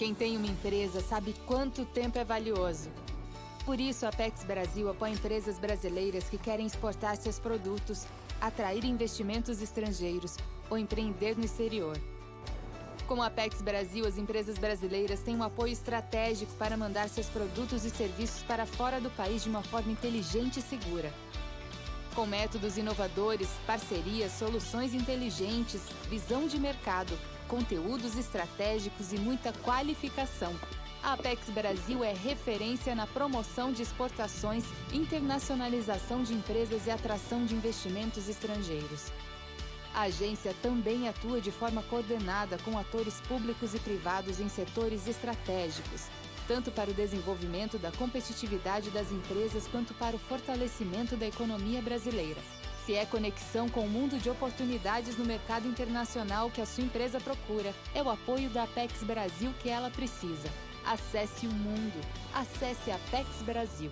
Quem tem uma empresa sabe quanto tempo é valioso. Por isso, a Apex-Brasil apoia empresas brasileiras que querem exportar seus produtos, atrair investimentos estrangeiros ou empreender no exterior. Com a Apex-Brasil, as empresas brasileiras têm um apoio estratégico para mandar seus produtos e serviços para fora do país de uma forma inteligente e segura. Com métodos inovadores, parcerias, soluções inteligentes, visão de mercado, conteúdos estratégicos e muita qualificação, a Apex-Brasil é referência na promoção de exportações, internacionalização de empresas e atração de investimentos estrangeiros. A agência também atua de forma coordenada com atores públicos e privados em setores estratégicos, tanto para o desenvolvimento da competitividade das empresas quanto para o fortalecimento da economia brasileira. Se é conexão com o mundo de oportunidades no mercado internacional que a sua empresa procura, é o apoio da Apex Brasil que ela precisa. Acesse o mundo. Acesse a Apex Brasil.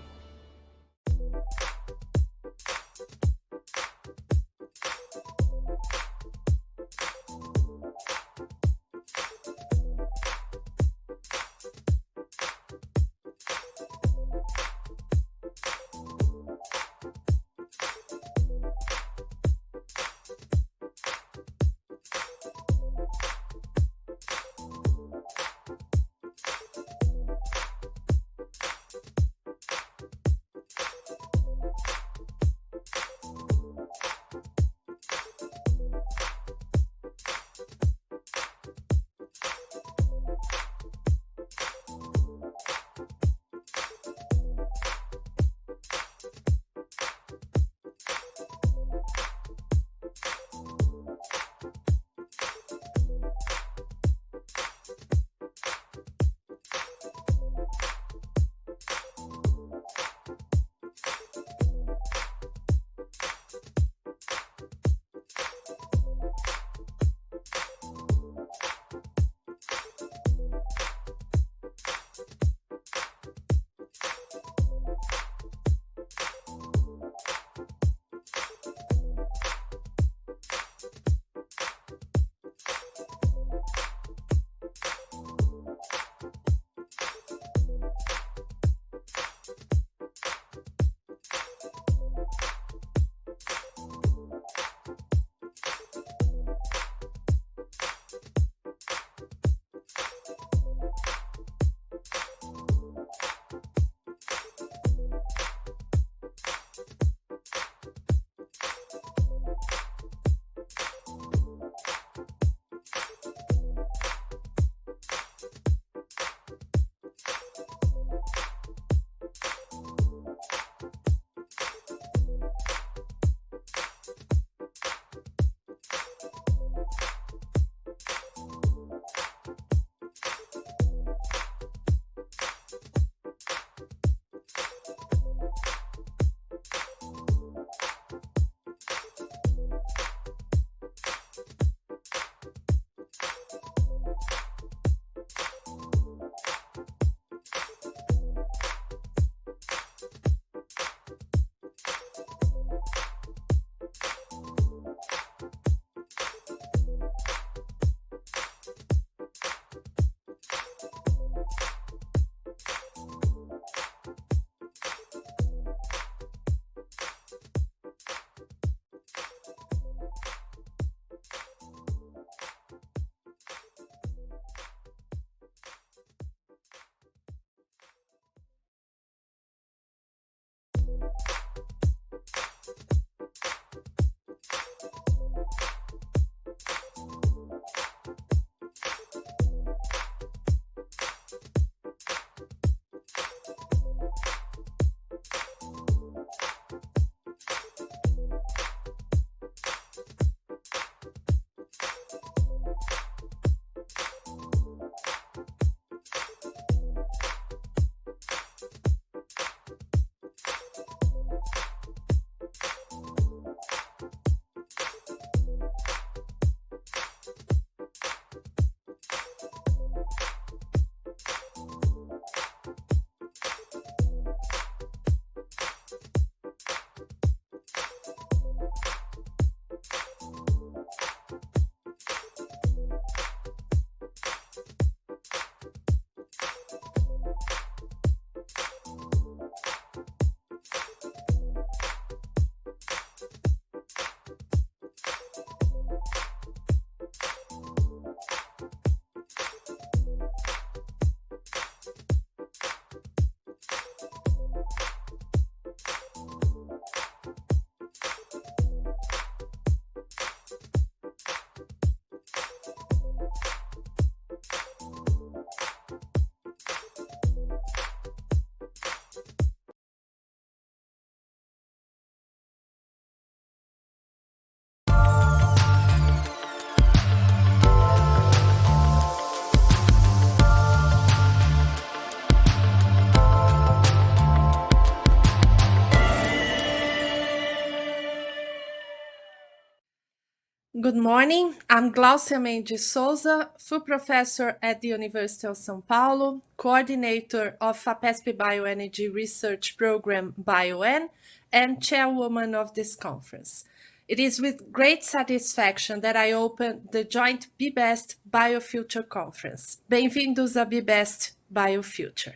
Good morning. I'm Glaucia Mendes Souza, full professor at the University of São Paulo, coordinator of FAPESP Bioenergy Research Program BioEN, and chairwoman of this conference. It is with great satisfaction that I open the joint BBEST-Biofuture conference. Bem-vindos a BBEST-Biofuture.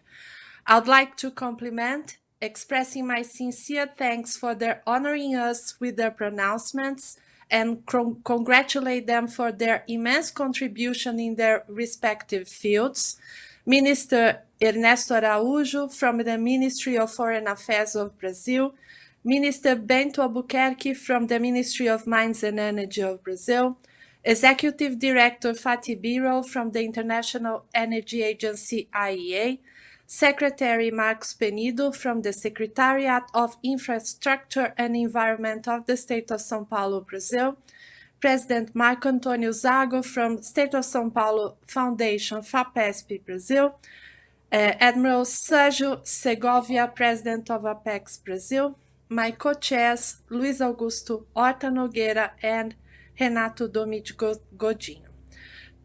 I would like to compliment, expressing my sincere thanks for their honoring us with their pronouncements and congratulate them for their immense contribution in their respective fields. Minister Ernesto Araújo from the Ministry of Foreign Affairs of Brazil, Minister Bento Albuquerque from the Ministry of Mines and Energy of Brazil, Executive Director Fatih Birol from the International Energy Agency IEA, Secretary Marcos Penido from the Secretariat of Infrastructure and Environment of the State of São Paulo, Brazil, President Marco Antônio Zago from State of São Paulo Foundation, FAPESP, Brazil, Admiral Sergio Segovia, President of Apex-Brasil, my co-chairs, Luiz Augusto Horta Nogueira and Renato D.Godinho.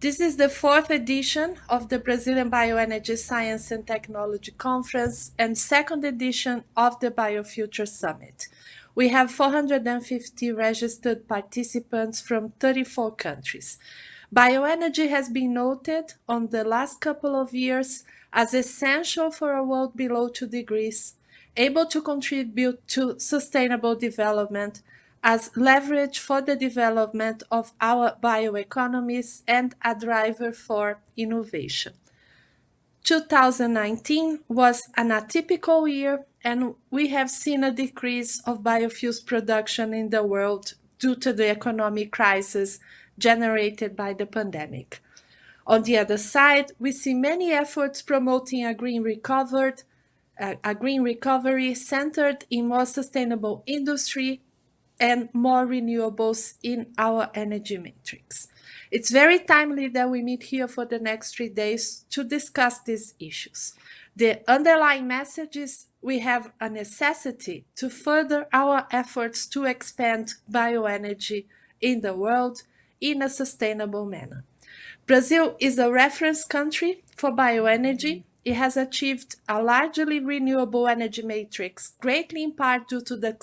This is the fourth edition of the Brazilian Bioenergy Science and Technology Conference and second edition of the Biofuture Summit. We have 450 registered participants from 34 countries. Bioenergy has been noted on the last couple of years as essential for a world below 2 degrees, able to contribute to sustainable development, as leverage for the development of our bioeconomies and a driver for innovation. 2019 was an atypical year, and we have seen a decrease of biofuels production in the world due to the economic crisis generated by the pandemic. On the other side, we see many efforts promoting a green recovery centered in more sustainable industry and more renewables in our energy matrix. It's very timely that we meet here for the next 3 days to discuss these issues. The underlying message is we have a necessity to further our efforts to expand bioenergy in the world in a sustainable manner. Brazil is a reference country for bioenergy. It has achieved a largely renewable energy matrix, greatly in part due to the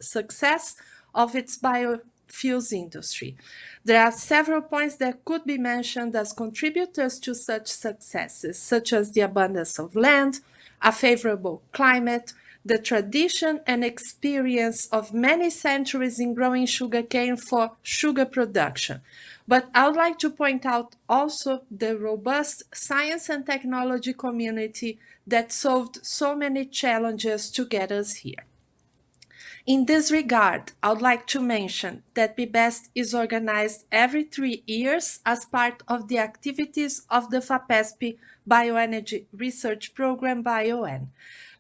success of its biofuels industry. There are several points that could be mentioned as contributors to such successes, such as the abundance of land, a favorable climate, the tradition and experience of many centuries in growing sugarcane for sugar production. But I would like to point out also the robust science and technology community that solved so many challenges to get us here. In this regard, I would like to mention that BBEST is organized every 3 years as part of the activities of the FAPESP Bioenergy Research Program BioEN.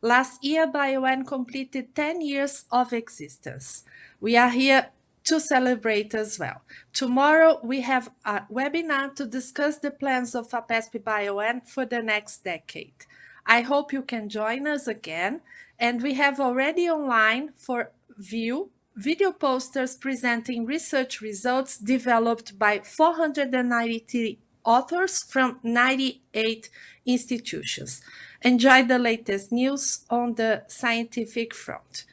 Last year, BioEN completed 10 years of existence. We are here to celebrate as well. Tomorrow, we have a webinar to discuss the plans of FAPESP BioEN for the next decade. I hope you can join us again, and we have already online for view video posters presenting research results developed by 493 authors from 98 institutions. Enjoy the latest news on the scientific front.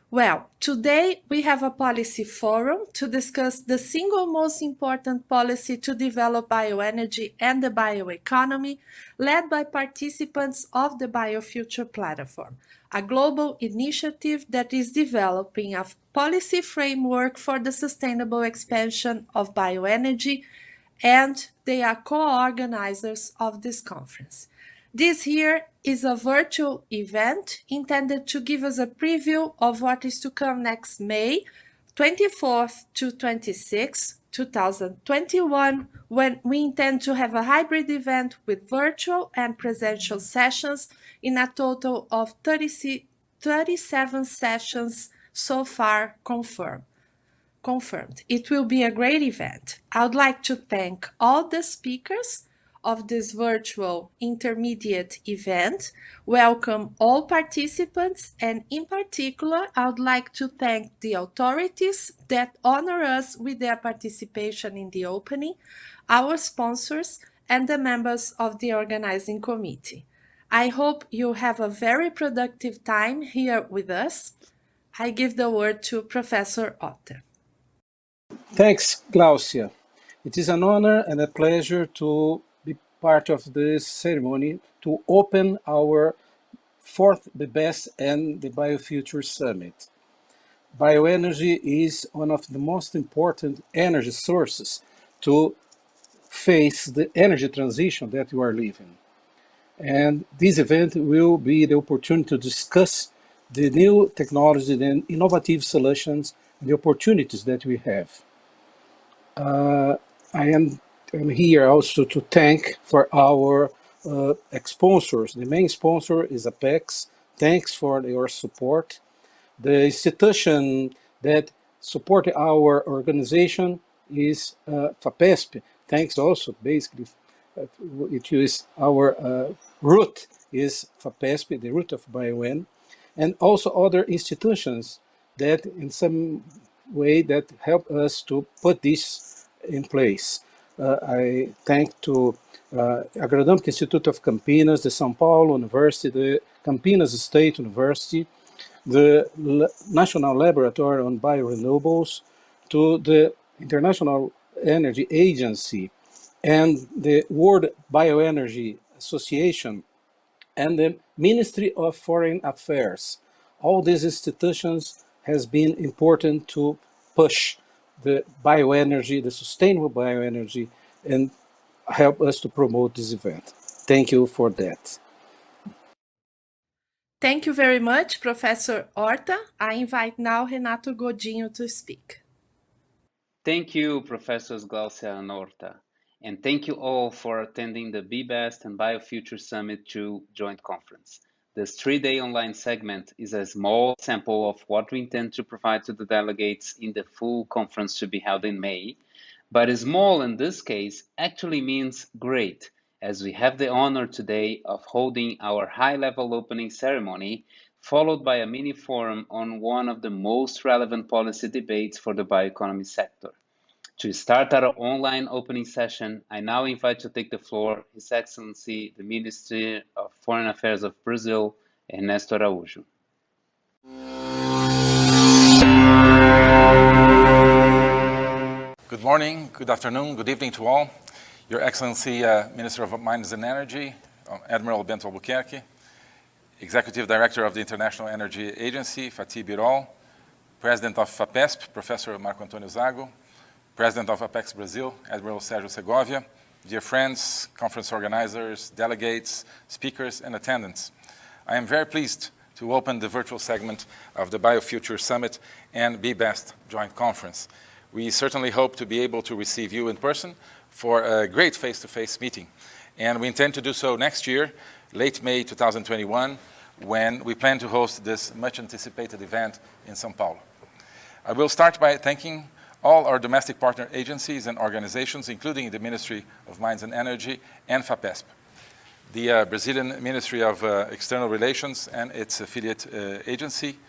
Well, today we have a policy forum to discuss the single most important policy to develop bioenergy and the bioeconomy, led by participants of the Biofuture Platform, a global initiative that is developing a policy framework for the sustainable expansion of bioenergy, and they are co-organizers of this conference. This here is a virtual event intended to give us a preview of what is to come next May 24th to 26th, 2021, when we intend to have a hybrid event with virtual and presential sessions in a total of 37 sessions so far confirmed. It will be a great event. I would like to thank all the speakers, of this virtual intermediate event, welcome all participants, and in particular, I would like to thank the authorities that honor us with their participation in the opening, our sponsors, and the members of the organizing committee. I hope you have a very productive time here with us. I give the word to Professor Otter. Thanks, Glaucia. It is an honor and a pleasure to be part of this ceremony to open our fourth BBEST and the Biofuture Summit. Bioenergy is one of the most important energy sources to face the energy transition that we are living. And this event will be the opportunity to discuss the new technology and innovative solutions and the opportunities that we have. I'm here also to thank for our sponsors. The main sponsor is Apex. Thanks for your support. The institution that support our organization is FAPESP. Thanks also, basically, it is our root is FAPESP, the root of BioN, and also other institutions that in some way that help us to put this in place. I thank to Agronômico Institute of Campinas, the São Paulo University, the Campinas State University, the National Laboratory on Biorenewables, to the International Energy Agency, and the World Bioenergy Association, and the Ministry of Foreign Affairs. All these institutions has been important to push the bioenergy, the sustainable bioenergy, and help us to promote this event. Thank you for that. Thank you very much, Professor Horta. I invite now Renato Godinho to speak. Thank you, Professors Glaucia and Horta. And thank you all for attending the BBEST and Biofuture Summit 2 joint conference. This 3-day online segment is a small sample of what we intend to provide to the delegates in the full conference to be held in May. But small in this case actually means great, as we have the honor today of holding our high-level opening ceremony, followed by a mini forum on one of the most relevant policy debates for the bioeconomy sector. To start our online opening session, I now invite to take the floor His Excellency, the Minister of Foreign Affairs of Brazil, Ernesto Araújo. Good morning, good afternoon, good evening to all. Your Excellency, Minister of Mines and Energy, Admiral Bento Albuquerque, Executive Director of the International Energy Agency, Fatih Birol, President of FAPESP, Professor Marco Antônio Zago, President of Apex-Brasil, Admiral Sergio Segovia, dear friends, conference organizers, delegates, speakers, and attendants. I am very pleased to open the virtual segment of the Biofuture Summit and BBEST Joint Conference. We certainly hope to be able to receive you in person for a great face-to-face meeting. And we intend to do so next year, late May 2021, when we plan to host this much-anticipated event in São Paulo. I will start by thanking all our domestic partner agencies and organizations, including the Ministry of Mines and Energy and FAPESP. The Brazilian Ministry of External Relations and its affiliate agency,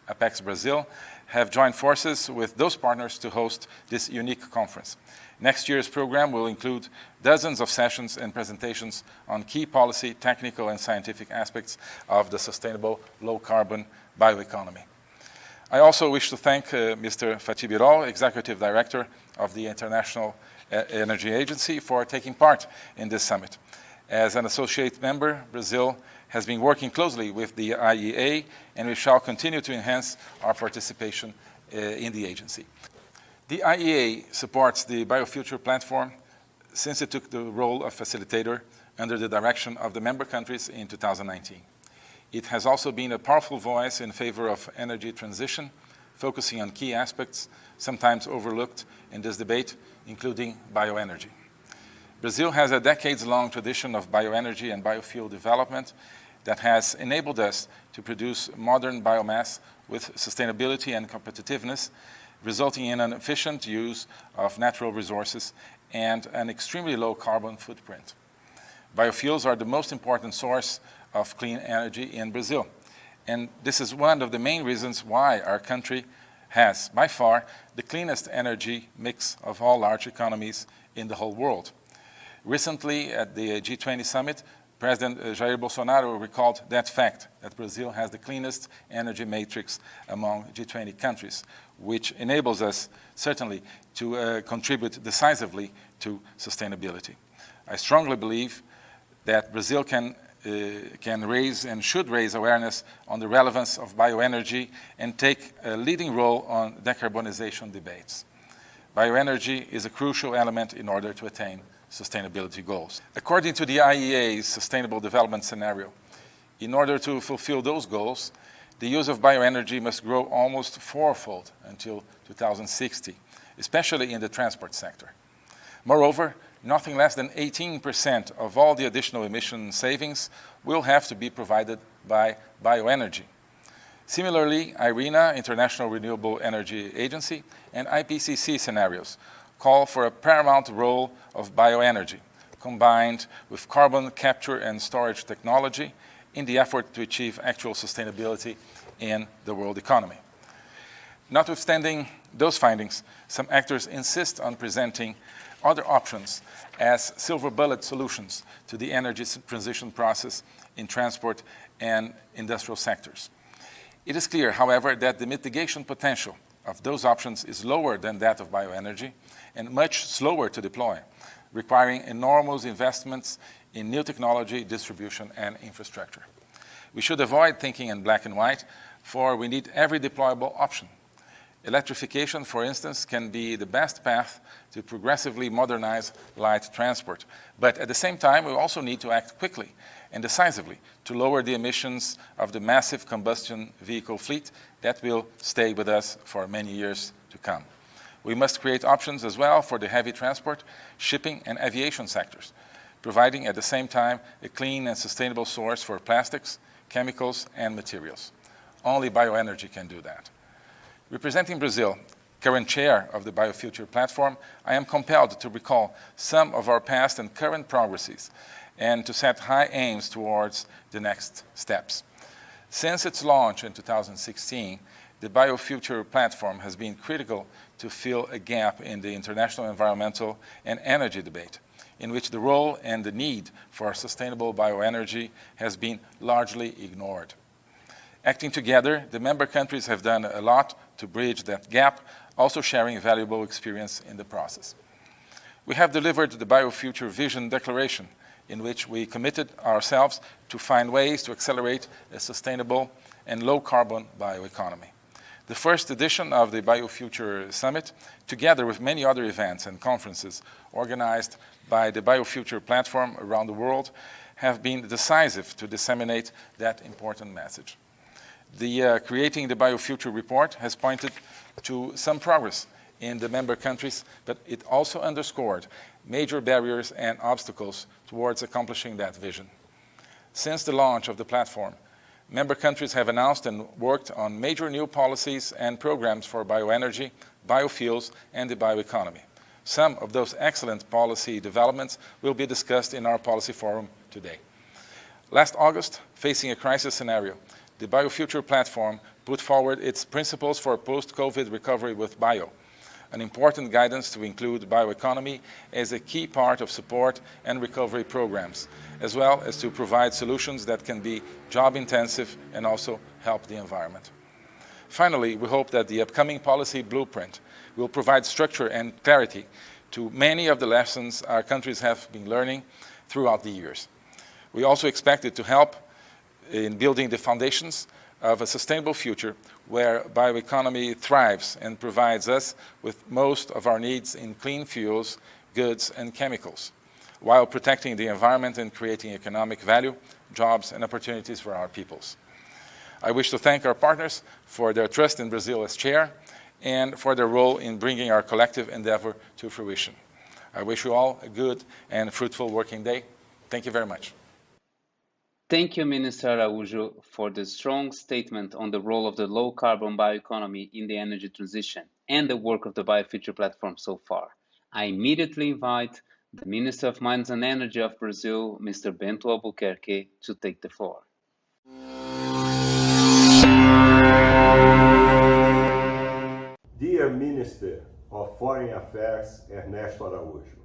Apex-Brasil, have joined forces with those partners to host this unique conference. Next year's program will include dozens of sessions and presentations on key policy, technical, and scientific aspects of the sustainable low-carbon bioeconomy. I also wish to thank Mr. Fatih Birol, Executive Director of the International Energy Agency, for taking part in this summit. As an associate member, Brazil has been working closely with the IEA, and we shall continue to enhance our participation in the agency. The IEA supports the Biofuture platform since it took the role of facilitator under the direction of the member countries in 2019. It has also been a powerful voice in favor of energy transition, focusing on key aspects sometimes overlooked in this debate, including bioenergy. Brazil has a decades-long tradition of bioenergy and biofuel development that has enabled us to produce modern biomass with sustainability and competitiveness, resulting in an efficient use of natural resources and an extremely low carbon footprint. Biofuels are the most important source of clean energy in Brazil. And this is one of the main reasons why our country has, by far, the cleanest energy mix of all large economies in the whole world. Recently, at the G20 summit, President Jair Bolsonaro recalled that fact, that Brazil has the cleanest energy matrix among G20 countries, which enables us, certainly, to contribute decisively to sustainability. I strongly believe that Brazil can raise and should raise awareness on the relevance of bioenergy and take a leading role on decarbonization debates. Bioenergy is a crucial element in order to attain sustainability goals. According to the IEA's Sustainable Development Scenario, in order to fulfill those goals, the use of bioenergy must grow almost fourfold until 2060, especially in the transport sector. Moreover, nothing less than 18% of all the additional emission savings will have to be provided by bioenergy. Similarly, IRENA, International Renewable Energy Agency, and IPCC scenarios call for a paramount role of bioenergy, combined with carbon capture and storage technology in the effort to achieve actual sustainability in the world economy. Notwithstanding those findings, some actors insist on presenting other options as silver bullet solutions to the energy transition process in transport and industrial sectors. It is clear, however, that the mitigation potential of those options is lower than that of bioenergy and much slower to deploy, requiring enormous investments in new technology, distribution, and infrastructure. We should avoid thinking in black and white, for we need every deployable option. Electrification, for instance, can be the best path to progressively modernize light transport. But at the same time, we also need to act quickly and decisively to lower the emissions of the massive combustion vehicle fleet that will stay with us for many years to come. We must create options as well for the heavy transport, shipping, and aviation sectors, providing at the same time a clean and sustainable source for plastics, chemicals, and materials. Only bioenergy can do that. Representing Brazil, current chair of the Biofuture platform, I am compelled to recall some of our past and current progresses and to set high aims towards the next steps. Since its launch in 2016, the Biofuture platform has been critical to fill a gap in the international environmental and energy debate, in which the role and the need for sustainable bioenergy has been largely ignored. Acting together, the member countries have done a lot to bridge that gap, also sharing valuable experience in the process. We have delivered the Biofuture Vision Declaration, in which we committed ourselves to find ways to accelerate a sustainable and low-carbon bioeconomy. The first edition of the Biofuture Summit, together with many other events and conferences organized by the Biofuture platform around the world, have been decisive to disseminate that important message. The Creating the Biofuture report has pointed to some progress in the member countries, but it also underscored major barriers and obstacles towards accomplishing that vision. Since the launch of the platform, member countries have announced and worked on major new policies and programs for bioenergy, biofuels, and the bioeconomy. Some of those excellent policy developments will be discussed in our policy forum today. Last August, facing a crisis scenario, the Biofuture platform put forward its principles for post-COVID recovery with bio, an important guidance to include bioeconomy as a key part of support and recovery programs, as well as to provide solutions that can be job-intensive and also help the environment. Finally, we hope that the upcoming policy blueprint will provide structure and clarity to many of the lessons our countries have been learning throughout the years. We also expect it to help in building the foundations of a sustainable future where bioeconomy thrives and provides us with most of our needs in clean fuels, goods, and chemicals, while protecting the environment and creating economic value, jobs, and opportunities for our peoples. I wish to thank our partners for their trust in Brazil as chair and for their role in bringing our collective endeavor to fruition. I wish you all a good and fruitful working day. Thank you very much. Thank you, Minister Araújo, for the strong statement on the role of the low-carbon bioeconomy in the energy transition and the work of the Biofuture platform so far. I immediately invite the Minister of Mines and Energy of Brazil, Mr. Bento Albuquerque, to take the floor. Dear Minister of Foreign Affairs, Ernesto Araújo,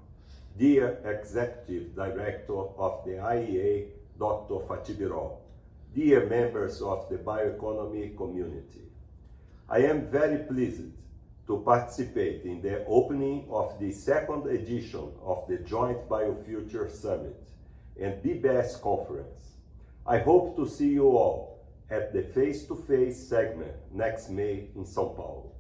dear Executive Director of the IEA, Dr. Fatih Birol, dear members of the bioeconomy community, I am very pleased to participate in the opening of the second edition of the Joint Biofuture Summit and BBEST Conference. I hope to see you all at the face-to-face segment next May in São Paulo.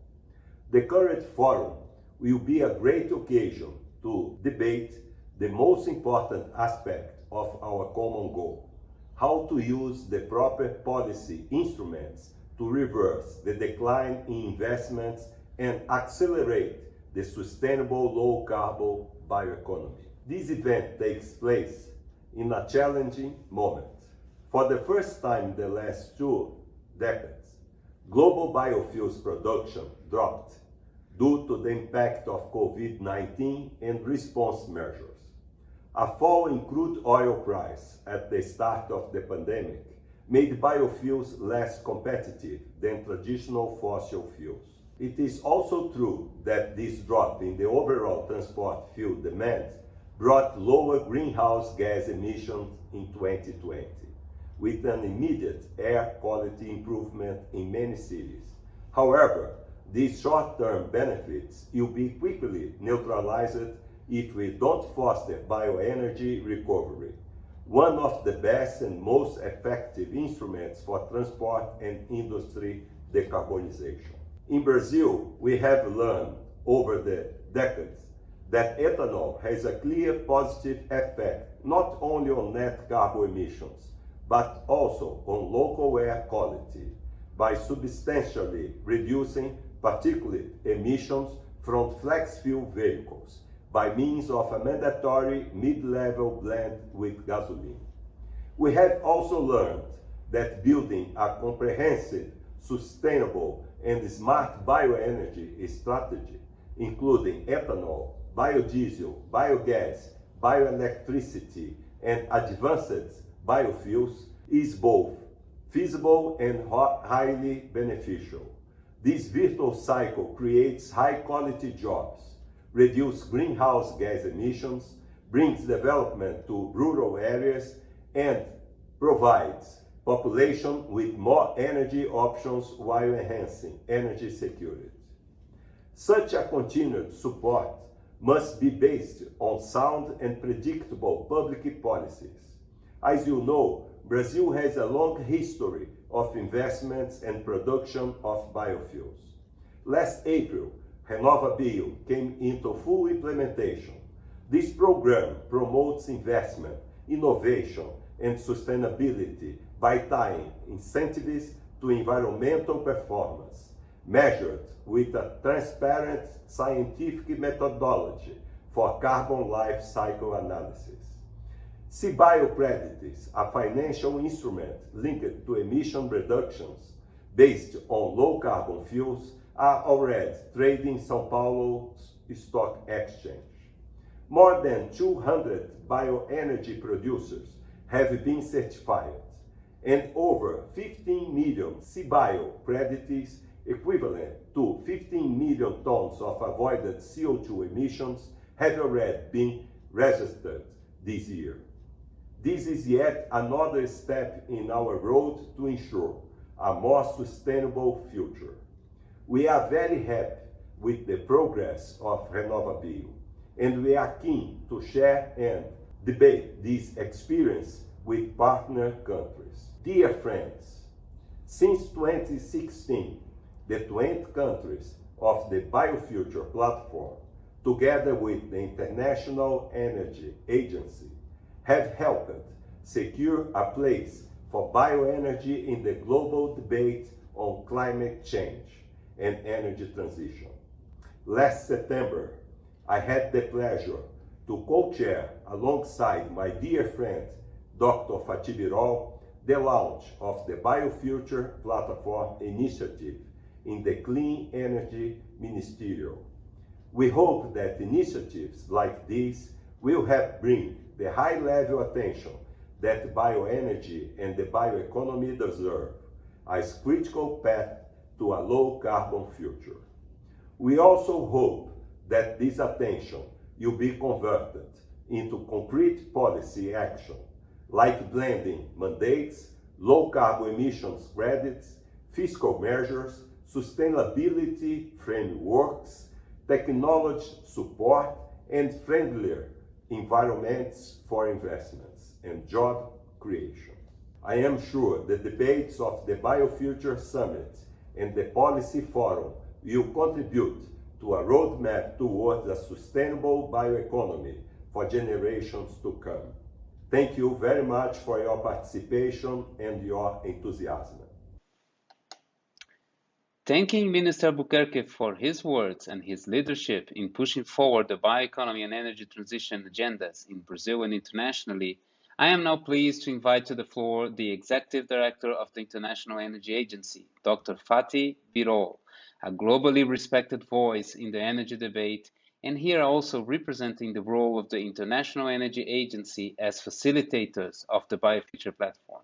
The current forum will be a great occasion to debate the most important aspect of our common goal, how to use the proper policy instruments to reverse the decline in investments and accelerate the sustainable low-carbon bioeconomy. This event takes place in a challenging moment. For the first time in the last 2 decades, global biofuels production dropped due to the impact of COVID-19 and response measures. A fall in crude oil price at the start of the pandemic made biofuels less competitive than traditional fossil fuels. It is also true that this drop in the overall transport fuel demand brought lower greenhouse gas emissions in 2020, with an immediate air quality improvement in many cities. However, these short-term benefits will be quickly neutralized if we don't foster bioenergy recovery, one of the best and most effective instruments for transport and industry decarbonization. In Brazil, we have learned over the decades that ethanol has a clear positive effect not only on net carbon emissions, but also on local air quality by substantially reducing particulate emissions from flex-fuel vehicles by means of a mandatory mid-level blend with gasoline. We have also learned that building a comprehensive, sustainable, and smart bioenergy strategy, including ethanol, biodiesel, biogas, bioelectricity, and advanced biofuels, is both feasible and highly beneficial. This virtuous cycle creates high-quality jobs, reduces greenhouse gas emissions, brings development to rural areas, and provides population with more energy options while enhancing energy security. Such a continued support must be based on sound and predictable public policies. As you know, Brazil has a long history of investments and production of biofuels. Last April, RenovaBio came into full implementation. This program promotes investment, innovation, and sustainability by tying incentives to environmental performance, measured with a transparent scientific methodology for carbon life cycle analysis. CBio credits, a financial instrument linked to emission reductions based on low carbon fuels, are already traded in São Paulo's stock exchange. More than 200 bioenergy producers have been certified, and over 15 million CBio credits, equivalent to 15 million tons of avoided CO2 emissions, have already been registered this year. This is yet another step in our road to ensure a more sustainable future. We are very happy with the progress of RenovaBio, and we are keen to share and debate this experience with partner countries. Dear friends, since 2016, the 20 countries of the Biofuture platform, together with the International Energy Agency, have helped secure a place for bioenergy in the global debate on climate change and energy transition. Last September, I had the pleasure to co-chair alongside my dear friend, Dr. Fatih Birol, the launch of the Biofuture Platform initiative in the Clean Energy Ministerial. We hope that initiatives like these will help bring the high-level attention that bioenergy and the bioeconomy deserve as critical path to a low-carbon future. We also hope that this attention will be converted into concrete policy action, like blending mandates, low-carbon emissions credits, fiscal measures, sustainability frameworks, technology support, and friendlier environments for investments and job creation. I am sure the debates of the Biofuture Summit and the Policy Forum will contribute to a roadmap towards a sustainable bioeconomy for generations to come. Thank you very much for your participation and your enthusiasm. Thanking Minister Albuquerque for his words and his leadership in pushing forward the bioeconomy and energy transition agendas in Brazil and internationally, I am now pleased to invite to the floor the Executive Director of the International Energy Agency, Dr. Fatih Birol, a globally respected voice in the energy debate, and here also representing the role of the International Energy Agency as facilitators of the Biofuture platform.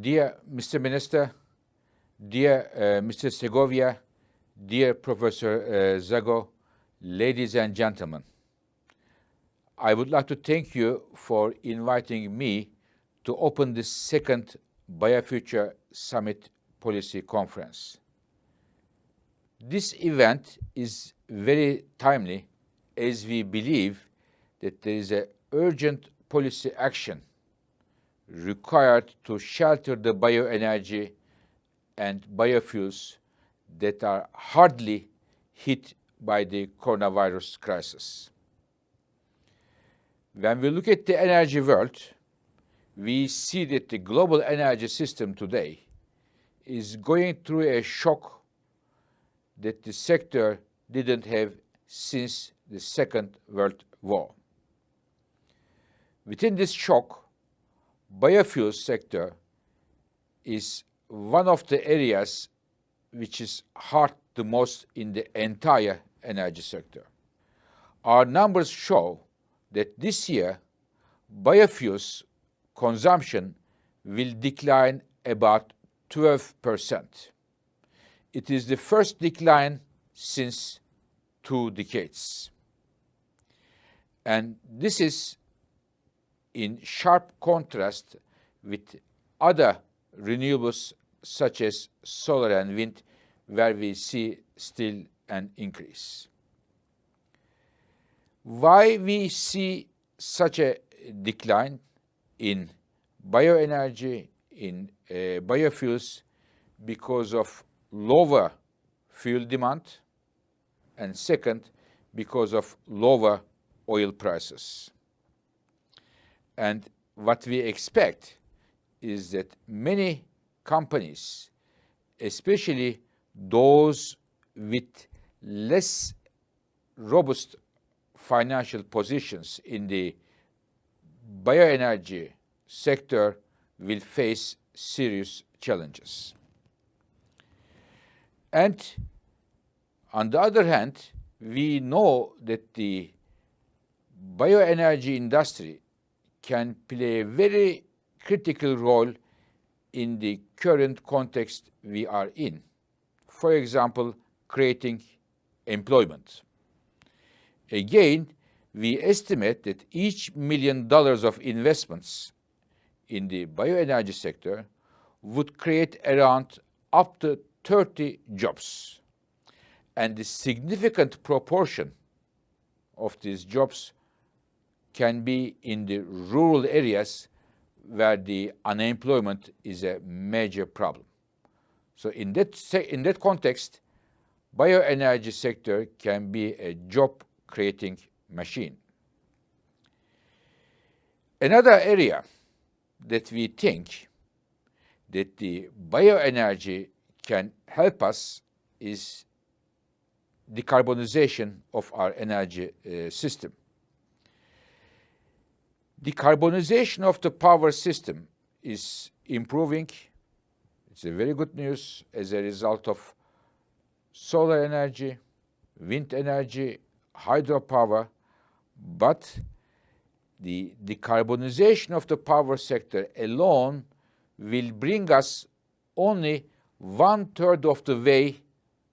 Dear Mr. Minister, dear Mr. Segovia, dear Professor Zago, ladies and gentlemen, I would like to thank you for inviting me to open this second Biofuture Summit Policy Conference. This event is very timely as we believe that there is an urgent policy action required to shelter the bioenergy and biofuels that are hardly hit by the coronavirus crisis. When we look at the energy world, we see that the global energy system today is going through a shock that the sector didn't have since the Second World War. Within this shock, biofuels sector is one of the areas which is hurt the most in the entire energy sector. Our numbers show that this year, biofuels consumption will decline about 12%. It is the first decline since 2 decades. And this is in sharp contrast with other renewables such as solar and wind, where we see still an increase. Why we see such a decline in bioenergy, in biofuels? Because of lower fuel demand, and second, because of lower oil prices. And what we expect is that many companies, especially those with less robust financial positions in the bioenergy sector, will face serious challenges. And on the other hand, we know that the bioenergy industry can play a very critical role in the current context we are in. For example, creating employment. Again, we estimate that each $1 million of investments in the bioenergy sector would create around up to 30 jobs. And the significant proportion of these jobs can be in the rural areas where the unemployment is a major problem. So in that context, bioenergy sector can be a job-creating machine. Another area that we think that the bioenergy can help us is decarbonization of our energy system. Decarbonization of the power system is improving. It's a very good news as a result of solar energy, wind energy, hydropower, but the decarbonization of the power sector alone will bring us only 1/3 of the way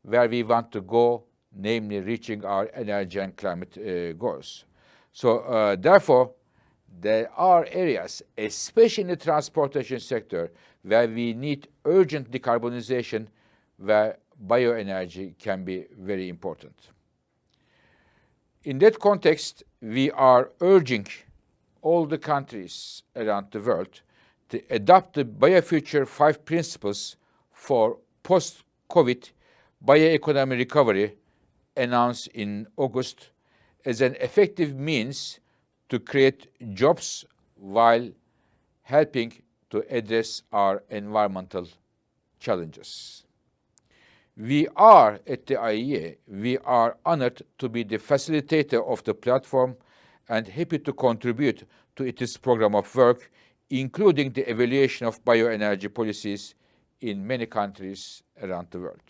where we want to go, namely reaching our energy and climate goals. So therefore, there are areas, especially in the transportation sector, where we need urgent decarbonization, where bioenergy can be very important. In that context, we are urging all the countries around the world to adopt the Biofuture 5 principles for post-COVID bioeconomy recovery announced in August as an effective means to create jobs while helping to address our environmental challenges. We are, at the IEA, we are honored to be the facilitator of the platform and happy to contribute to its program of work, including the evaluation of bioenergy policies in many countries around the world.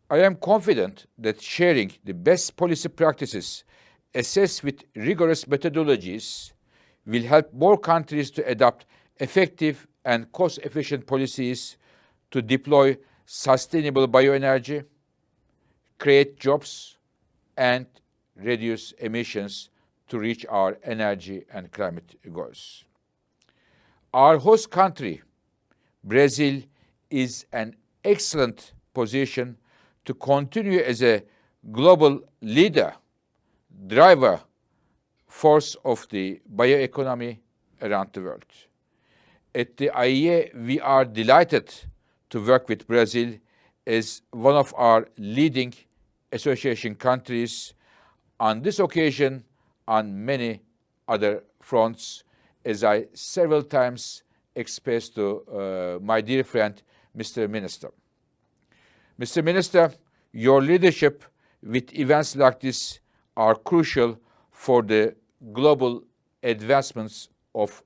I am confident that sharing the best policy practices assessed with rigorous methodologies will help more countries to adopt effective and cost-efficient policies to deploy sustainable bioenergy, create jobs, and reduce emissions to reach our energy and climate goals. Our host country, Brazil, is an excellent position to continue as a global leader, driver, force of the bioeconomy around the world. At the IEA, we are delighted to work with Brazil as one of our leading association countries on this occasion, on many other fronts, as I several times expressed to my dear friend, Mr. Minister. Mr. Minister, your leadership with events like this are crucial for the global advancements of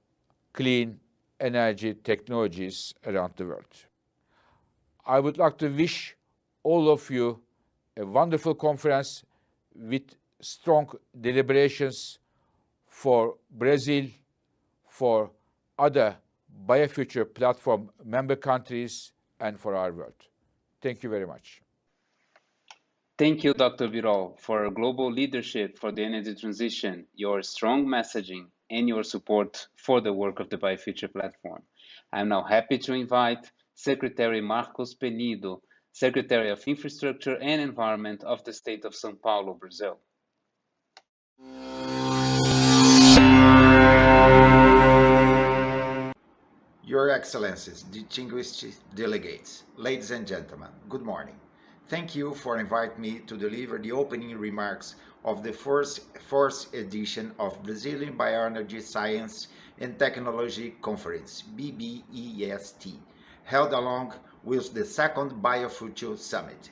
clean energy technologies around the world. I would like to wish all of you a wonderful conference with strong deliberations for Brazil, for other Biofuture Platform member countries, and for our world. Thank you very much. Thank you, Dr. Birol, for global leadership for the energy transition, your strong messaging, and your support for the work of the Biofuture Platform. I'm now happy to invite Secretary Marcos Penido, Secretary of Infrastructure and Environment of the State of São Paulo, Brazil. Your Excellencies, distinguished delegates, ladies and gentlemen, good morning. Thank you for inviting me to deliver the opening remarks of the fourth edition of Brazilian Bioenergy Science and Technology Conference, BBEST, held along with the second Biofuture Summit.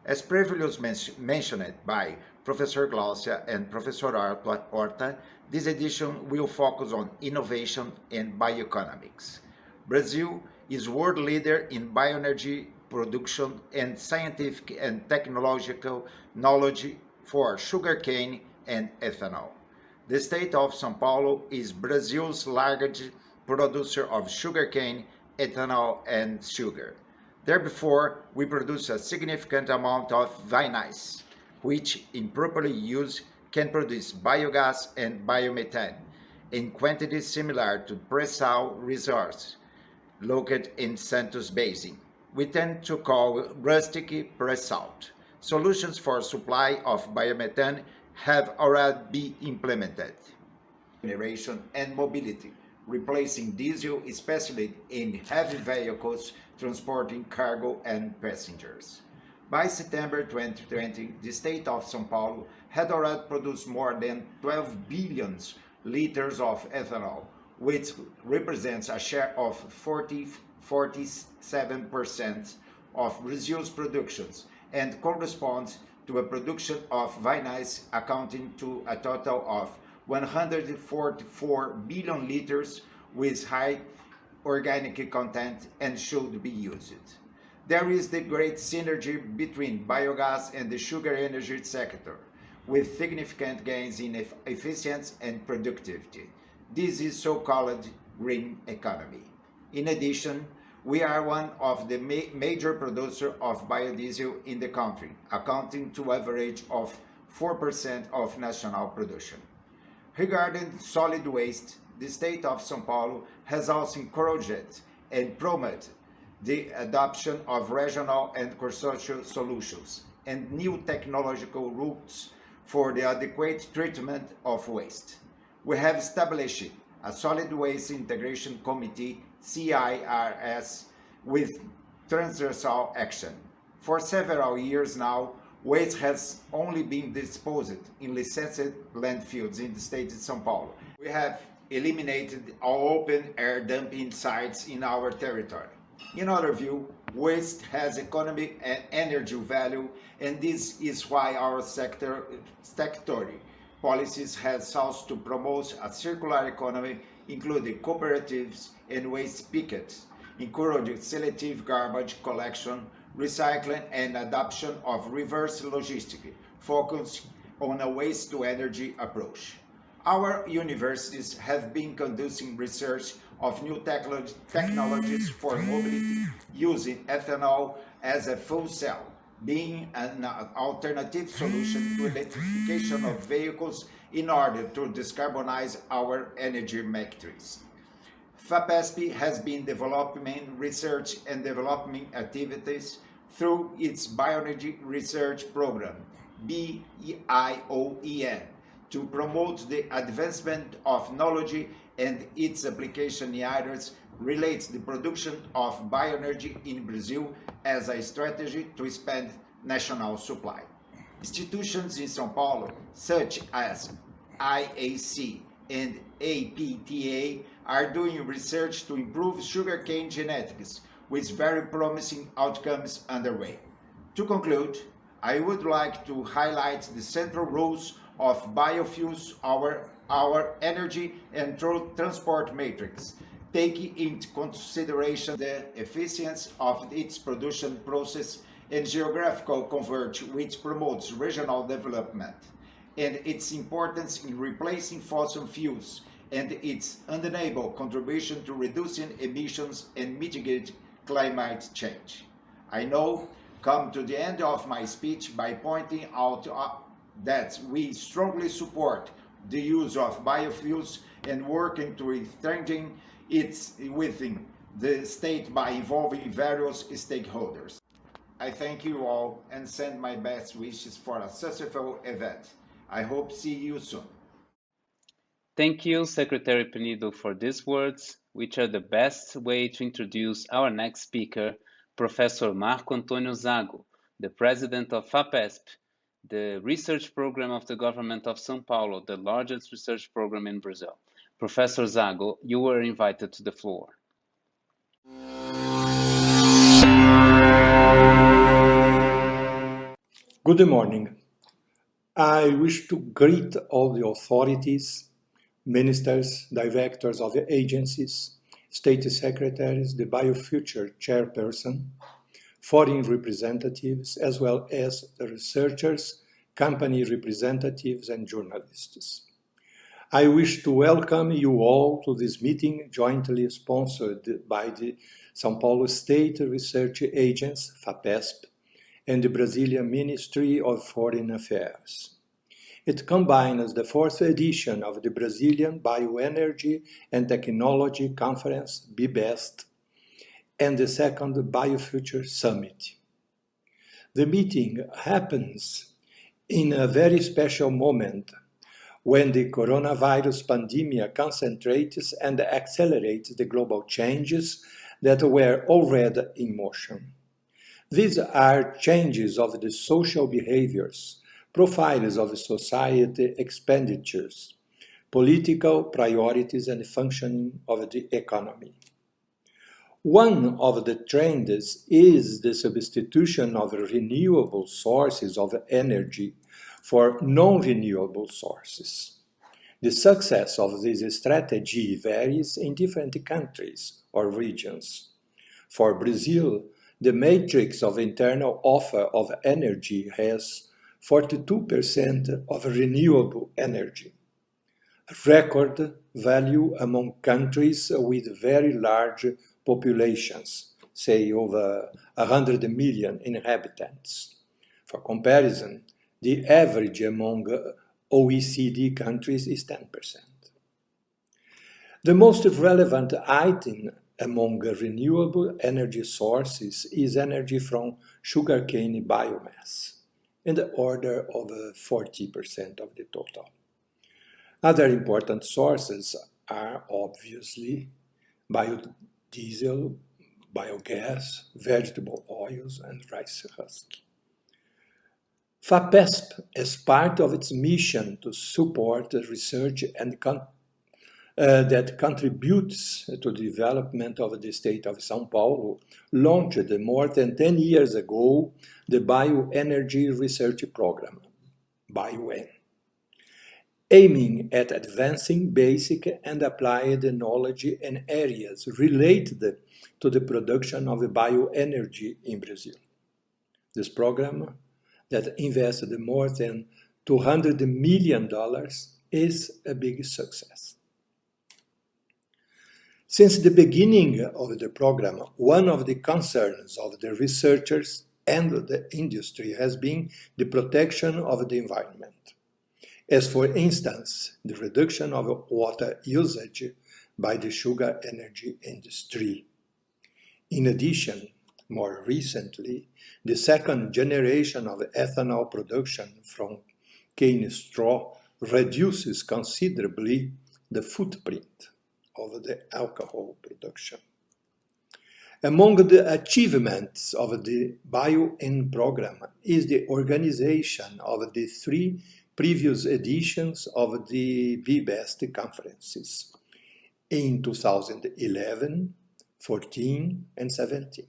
As previously mentioned by Professor Glaucia and Professor A.Horta, this edition will focus on innovation and bioeconomics. Brazil is world leader in bioenergy production and scientific and technological knowledge for sugarcane and ethanol. The state of São Paulo is Brazil's largest producer of sugarcane, ethanol, and sugar. Therefore, we produce a significant amount of vinasse, which, in properly used, can produce biogas and biomethane in quantities similar to pre-salt resource located in Santos Basin. We tend to call rustic pre-salt. Solutions for supply of biomethane have already been implemented. Generation and mobility, replacing diesel, especially in heavy vehicles transporting cargo and passengers. By September 2020, the state of São Paulo had already produced more than 12 billion liters of ethanol, which represents a share of 47% of Brazil's productions and corresponds to a production of vinasse accounting to a total of 144 billion liters with high organic content and should be used. There is the great synergy between biogas and the sugar energy sector, with significant gains in efficiency and productivity. This is so-called green economy. In addition, we are one of the major producers of biodiesel in the country, accounting to average of 4% of national production. Regarding solid waste, the state of São Paulo has also encouraged and promoted the adoption of regional and consortial solutions and new technological routes for the adequate treatment of waste. We have established a Solid Waste Integration Committee, CIRS, with transversal action. For several years now, waste has only been disposed in licensed landfills in the state of São Paulo. We have eliminated all open-air dumping sites in our territory. In our view, waste has economic and energy value, and this is why our statutory policies have sought to promote a circular economy, including cooperatives and waste pickets, encouraging selective garbage collection, recycling, and adoption of reverse logistics, focused on a waste-to-energy approach. Our universities have been conducting research of new technologies for mobility using ethanol as a fuel cell, being an alternative solution to electrification of vehicles in order to decarbonize our energy matrix. FAPESP has been developing research and development activities through its Bioenergy Research Program, BIOEN, to promote the advancement of knowledge and its application in areas relates the production of bioenergy in Brazil as a strategy to expand national supply. Institutions in São Paulo, such as IAC and APTA, are doing research to improve sugarcane genetics, with very promising outcomes underway. To conclude, I would like to highlight the central roles of biofuels, our energy and transport matrix, taking into consideration the efficiency of its production process and geographical converge, which promotes regional development, and its importance in replacing fossil fuels and its undeniable contribution to reducing emissions and mitigate climate change. I now come to the end of my speech by pointing out that we strongly support the use of biofuels and working to strengthen it within the state by involving various stakeholders. I thank you all and send my best wishes for a successful event. I hope to see you soon. Thank you, Secretary Penido, for these words, which are the best way to introduce our next speaker, Professor Marco Antônio Zago, the President of FAPESP, the research program of the government of São Paulo, the largest research program in Brazil. Professor Zago, you were invited to the floor. Good morning. I wish to greet all the authorities, ministers, directors of the agencies, state secretaries, the Biofuture Chairperson, foreign representatives, as well as the researchers, company representatives, and journalists. I wish to welcome you all to this meeting jointly sponsored by the São Paulo State Research Agency, FAPESP, and the Brazilian Ministry of Foreign Affairs. It combines the fourth edition of the Brazilian Bioenergy and Technology Conference, BBEST, and the second Biofuture Summit. The meeting happens in a very special moment when the coronavirus pandemic concentrates and accelerates the global changes that were already in motion. These are changes of the social behaviors, profiles of society expenditures, political priorities, and functioning of the economy. One of the trends is the substitution of renewable sources of energy for non-renewable sources. The success of this strategy varies in different countries or regions. For Brazil, the matrix of internal offer of energy has 42% of renewable energy, a record value among countries with very large populations, say over 100 million inhabitants. For comparison, the average among OECD countries is 10%. The most relevant item among renewable energy sources is energy from sugarcane biomass, in the order of 40% of the total. Other important sources are obviously biodiesel, biogas, vegetable oils, and rice husk. FAPESP, as part of its mission to support research and that contributes to the development of the state of São Paulo, launched more than 10 years ago the Bioenergy Research Program, BioEN, aiming at advancing basic and applied knowledge in areas related to the production of bioenergy in Brazil. This program, that invested more than $200 million, is a big success. Since the beginning of the program, one of the concerns of the researchers and the industry has been the protection of the environment, as for instance, the reduction of water usage by the sugar energy industry. In addition, more recently, the second generation of ethanol production from cane straw reduces considerably the footprint of the alcohol production. Among the achievements of the BioEN program is the organization of the 3 previous editions of the BBEST conferences in 2011, 14, and 17.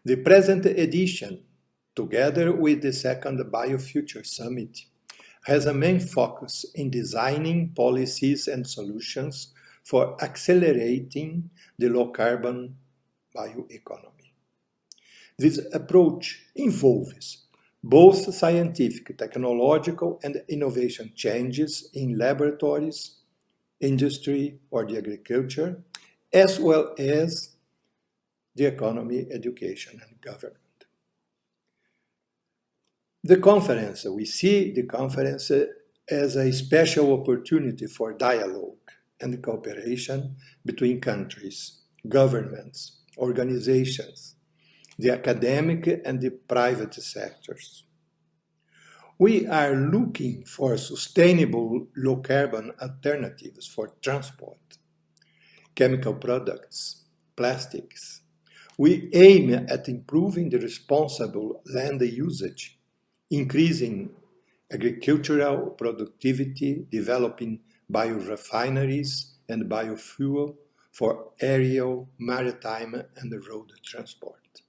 The present edition, together with the second Biofuture Summit, has a main focus in designing policies and solutions for accelerating the low-carbon bioeconomy. This approach involves both scientific, technological, and innovation changes in laboratories, industry, or the agriculture, as well as the economy, education, and government. We see the conference as a special opportunity for dialogue and cooperation between countries, governments, organizations, the academic and the private sectors. We are looking for sustainable low-carbon alternatives for transport, chemical products, plastics. We aim at improving the responsible land usage, increasing agricultural productivity, developing biorefineries and biofuel for aerial, maritime, and road transport.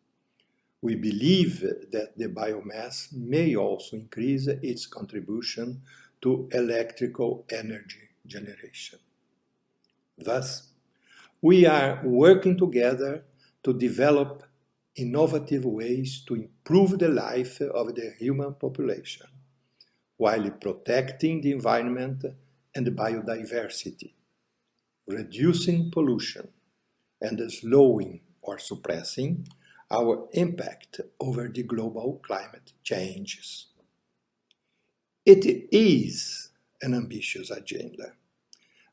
We believe that the biomass may also increase its contribution to electrical energy generation. Thus, we are working together to develop innovative ways to improve the life of the human population, while protecting the environment and biodiversity, reducing pollution, and slowing or suppressing our impact over the global climate changes. It is an ambitious agenda,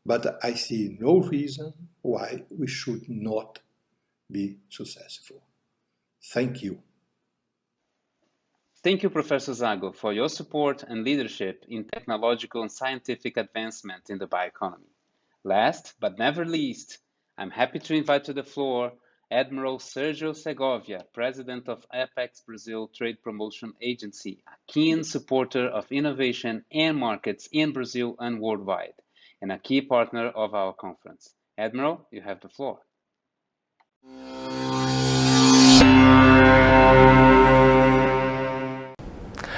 but I see no reason why we should not be successful. Thank you. Thank you, Professor Zago, for your support and leadership in technological and scientific advancement in the bioeconomy. Last but never least, I'm happy to invite to the floor Admiral Sergio Segovia, President of Apex-Brasil Trade Promotion Agency, a keen supporter of innovation and markets in Brazil and worldwide, and a key partner of our conference. Admiral, you have the floor.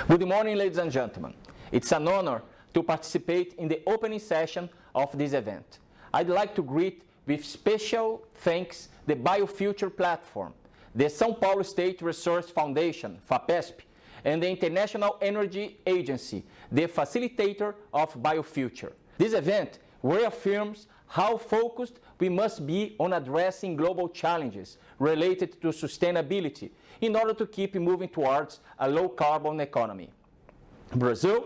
Good morning, ladies and gentlemen. It's an honor to participate in the opening session of this event. I'd like to greet with special thanks the Biofuture platform the São Paulo State Resource Foundation, FAPESP, and the International Energy Agency, the facilitator of Biofuture. This event reaffirms how focused we must be on addressing global challenges related to sustainability in order to keep moving towards a low-carbon economy. Brazil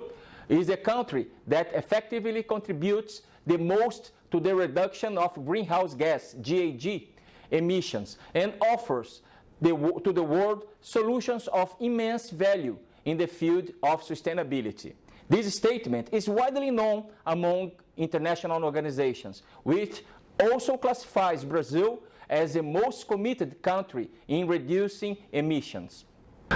is a country that effectively contributes the most to the reduction of greenhouse gas, GHG, emissions, and offers to the world solutions of immense value in the field of sustainability. This statement is widely known among international organizations, which also classifies Brazil as the most committed country in reducing emissions.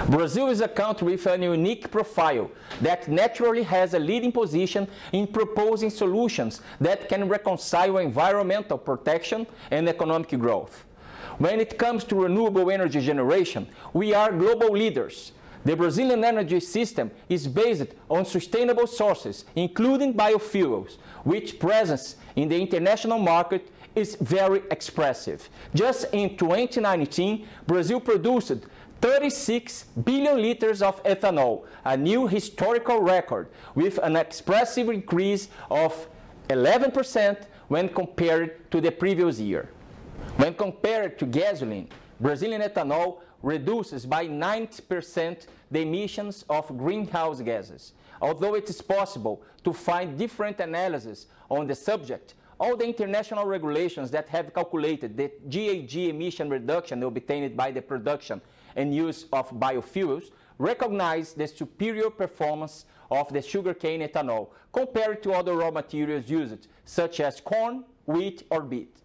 Brazil is a country with a unique profile that naturally has a leading position in proposing solutions that can reconcile environmental protection and economic growth. When it comes to renewable energy generation, we are global leaders. The Brazilian energy system is based on sustainable sources, including biofuels, which presence in the international market is very expressive. Just in 2019, Brazil produced 36 billion liters of ethanol, a new historical record, with an expressive increase of 11% when compared to the previous year. When compared to gasoline, Brazilian ethanol reduces by 90% the emissions of greenhouse gases. Although it is possible to find different analyses on the subject, all the international regulations that have calculated the GHG emission reduction obtained by the production and use of biofuels recognize the superior performance of the sugarcane ethanol compared to other raw materials used, such as corn, wheat, or beet.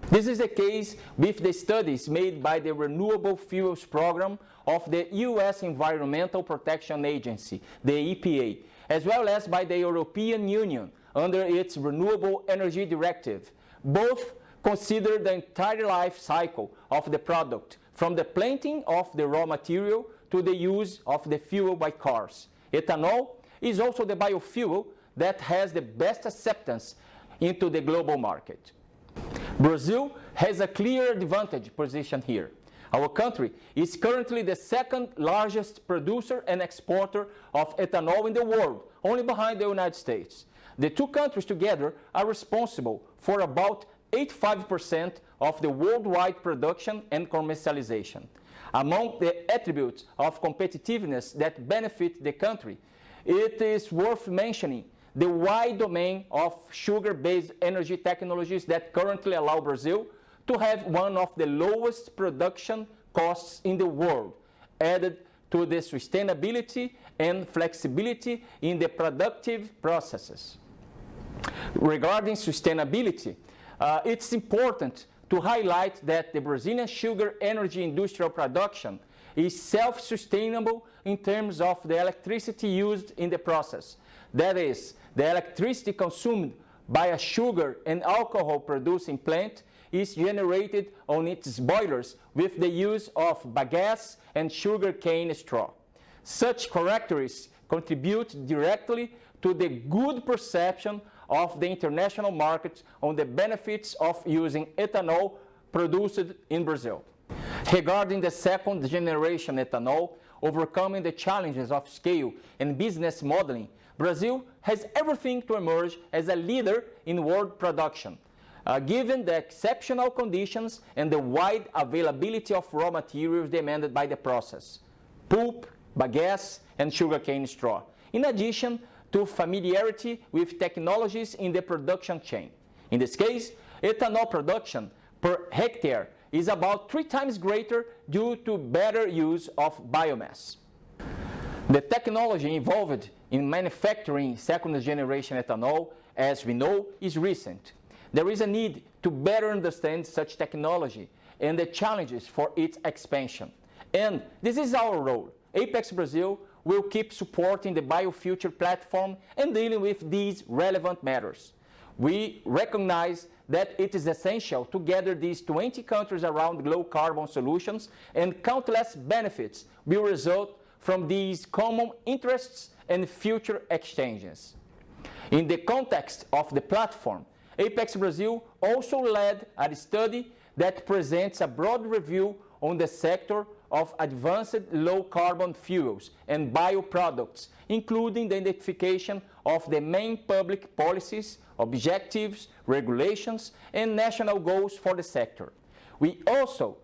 This is the case with the studies made by the Renewable Fuels Program of the U.S. Environmental Protection Agency, the EPA, as well as by the European Union under its Renewable Energy Directive. Both consider the entire life cycle of the product, from the planting of the raw material to the use of the fuel by cars. Ethanol is also the biofuel that has the best acceptance into the global market. Brazil has a clear advantage position here. Our country is currently the second largest producer and exporter of ethanol in the world, only behind the United States. The two countries together are responsible for about 85% of the worldwide production and commercialization. Among the attributes of competitiveness that benefit the country, it is worth mentioning the wide domain of sugar-based energy technologies that currently allow Brazil to have one of the lowest production costs in the world, added to the sustainability and flexibility in the productive processes. Regarding sustainability, it's important to highlight that the Brazilian sugar energy industrial production is self-sustainable in terms of the electricity used in the process. That is, the electricity consumed by a sugar and alcohol producing plant is generated on its boilers with the use of bagasse and sugarcane straw. Such characteristics contribute directly to the good perception of the international market on the benefits of using ethanol produced in Brazil. Regarding the second generation ethanol, overcoming the challenges of scale and business modeling, Brazil has everything to emerge as a leader in world production, given the exceptional conditions and the wide availability of raw materials demanded by the process: pulp, bagasse, and sugarcane straw, in addition to familiarity with technologies in the production chain. In this case, ethanol production per hectare is about 3 times greater due to better use of biomass. The technology involved in manufacturing second-generation ethanol, as we know, is recent. There is a need to better understand such technology and the challenges for its expansion. And this is our role. Apex-Brasil will keep supporting the Biofuture platform and dealing with these relevant matters. We recognize that it is essential to gather these 20 countries around low-carbon solutions, and countless benefits will result from these common interests and future exchanges. In the context of the platform, Apex-Brasil also led a study that presents a broad review on the sector of advanced low-carbon fuels and bioproducts, including the identification of the main public policies, objectives, regulations, and national goals for the sector. We also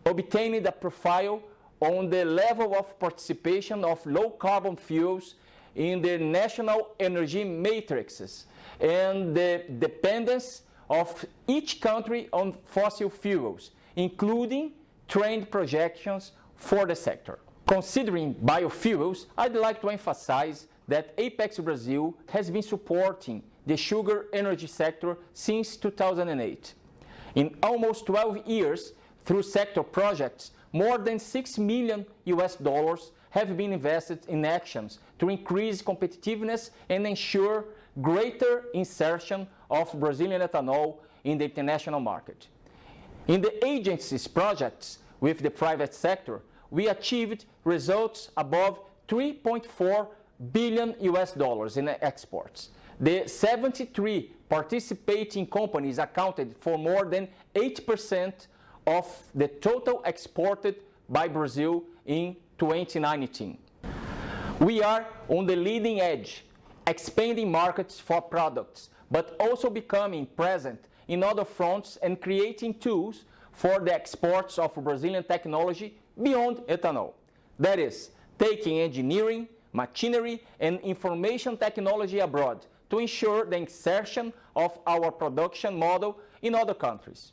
obtained a profile on the level of participation of low-carbon fuels in the national energy matrices and the dependence of each country on fossil fuels, including trend projections for the sector. Considering biofuels, I'd like to emphasize that Apex-Brasil has been supporting the sugar energy sector since 2008. In almost 12 years, through sector projects, more than $6 million have been invested in actions to increase competitiveness and ensure greater insertion of Brazilian ethanol in the international market. In the agency's projects with the private sector, we achieved results above $3.4 billion in exports. The 73 participating companies accounted for more than 8% of the total exported by Brazil in 2019. We are on the leading edge, expanding markets for products, but also becoming present in other fronts and creating tools for the exports of Brazilian technology beyond ethanol. That is, taking engineering, machinery, and information technology abroad to ensure the insertion of our production model in other countries.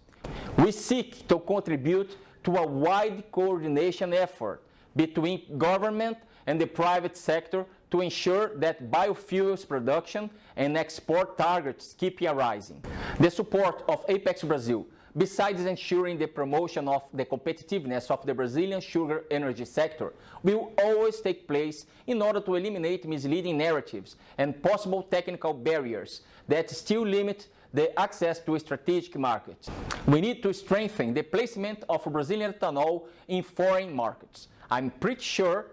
We seek to contribute to a wide coordination effort between government and the private sector to ensure that biofuels production and export targets keep rising. The support of Apex-Brasil, besides ensuring the promotion of the competitiveness of the Brazilian sugar energy sector, will always take place in order to eliminate misleading narratives and possible technical barriers that still limit the access to strategic markets. We need to strengthen the placement of Brazilian ethanol in foreign markets. I'm pretty sure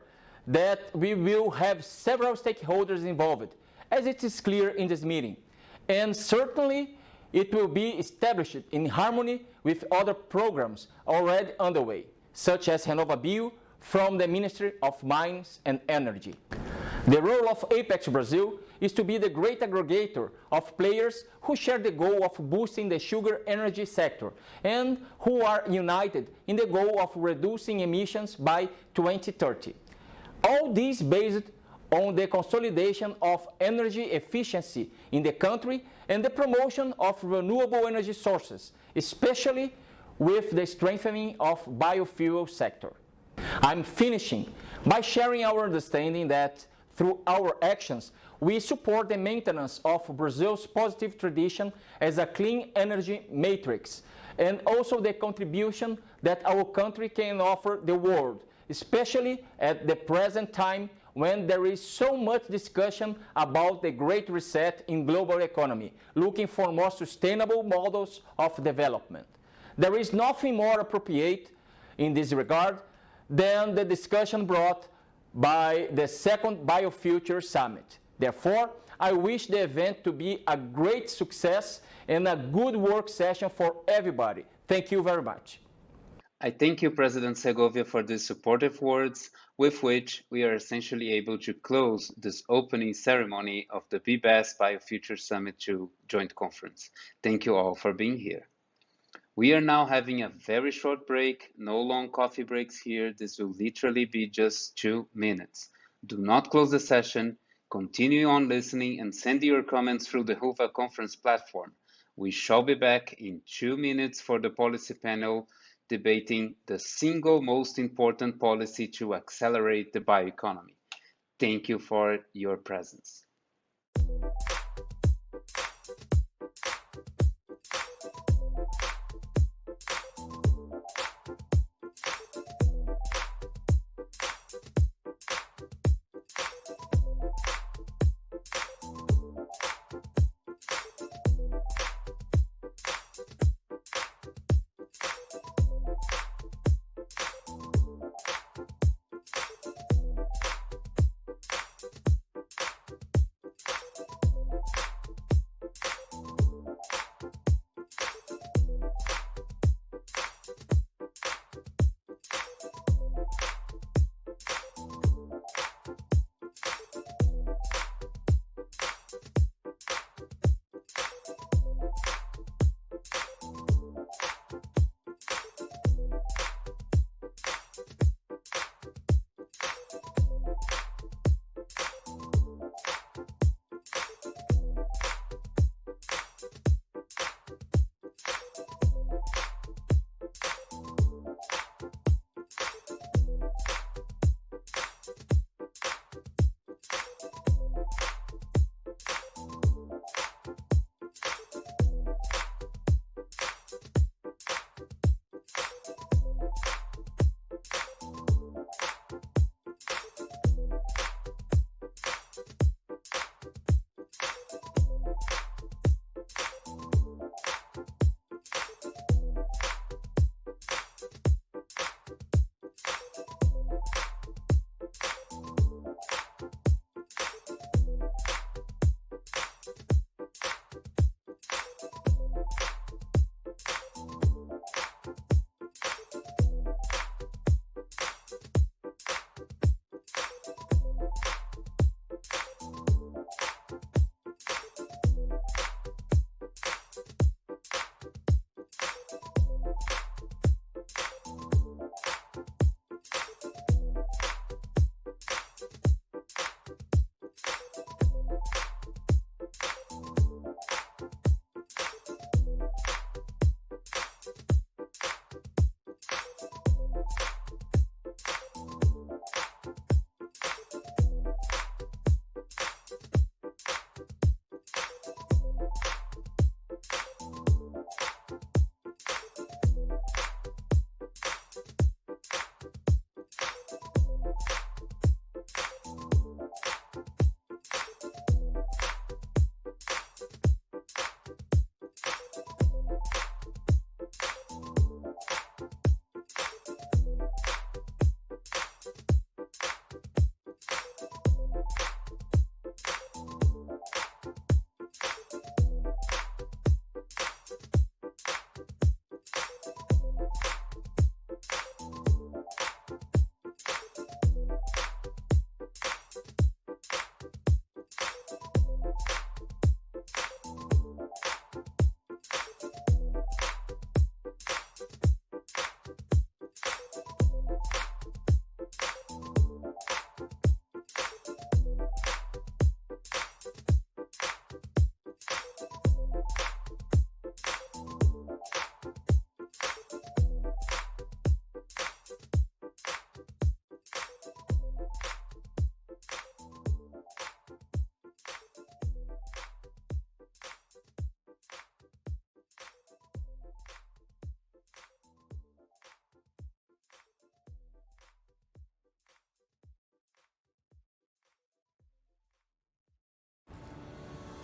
that we will have several stakeholders involved, as it is clear in this meeting, and certainly it will be established in harmony with other programs already underway, such as RenovaBio from the Ministry of Mines and Energy. The role of Apex-Brasil is to be the great aggregator of players who share the goal of boosting the sugar energy sector and who are united in the goal of reducing emissions by 2030. All this based on the consolidation of energy efficiency in the country and the promotion of renewable energy sources, especially with the strengthening of biofuel sector. I'm finishing by sharing our understanding that through our actions, we support the maintenance of Brazil's positive tradition as a clean energy matrix, and also the contribution that our country can offer the world, especially at the present time when there is so much discussion about the Great Reset in global economy, looking for more sustainable models of development. There is nothing more appropriate in this regard than the discussion brought by the second Biofuture Summit. Therefore, I wish the event to be a great success and a good work session for everybody. Thank you very much. I thank you, President Segovia, for these supportive words, with which we are essentially able to close this opening ceremony of the BBEST-Biofuture Summit 2 Joint Conference. Thank you all for being here. We are now having a very short break, no long coffee breaks here. This will literally be just 2 minutes. Do not close the session. Continue on listening and send your comments through the HUVA conference platform. We shall be back in 2 minutes for the policy panel debating the single most important policy to accelerate the bioeconomy. Thank you for your presence.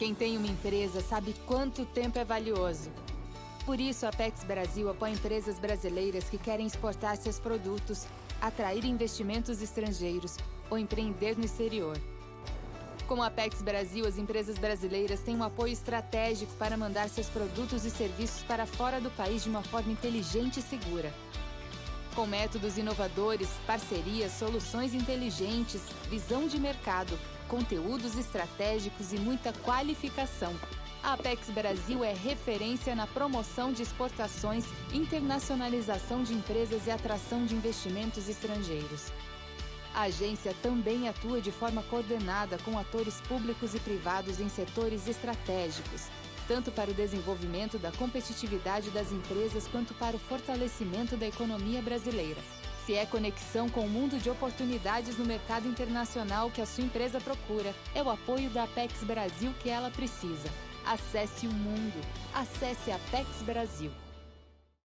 Quem tem uma empresa sabe quanto tempo é valioso. Por isso, a Apex-Brasil apoia empresas brasileiras que querem exportar seus produtos, atrair investimentos estrangeiros ou empreender no exterior. Com a Apex-Brasil, as empresas brasileiras têm um apoio estratégico para mandar seus produtos e serviços para fora do país de uma forma inteligente e segura. Com métodos inovadores, parcerias, soluções inteligentes, visão de mercado, conteúdos estratégicos e muita qualificação, a Apex-Brasil é referência na promoção de exportações, internacionalização de empresas e atração de investimentos estrangeiros. A agência também atua de forma coordenada com atores públicos e privados em setores estratégicos, tanto para o desenvolvimento da competitividade das empresas quanto para o fortalecimento da economia brasileira. Se é conexão com o mundo de oportunidades no mercado internacional que a sua empresa procura, é o apoio da Apex Brasil que ela precisa. Acesse o mundo. Acesse Apex Brasil.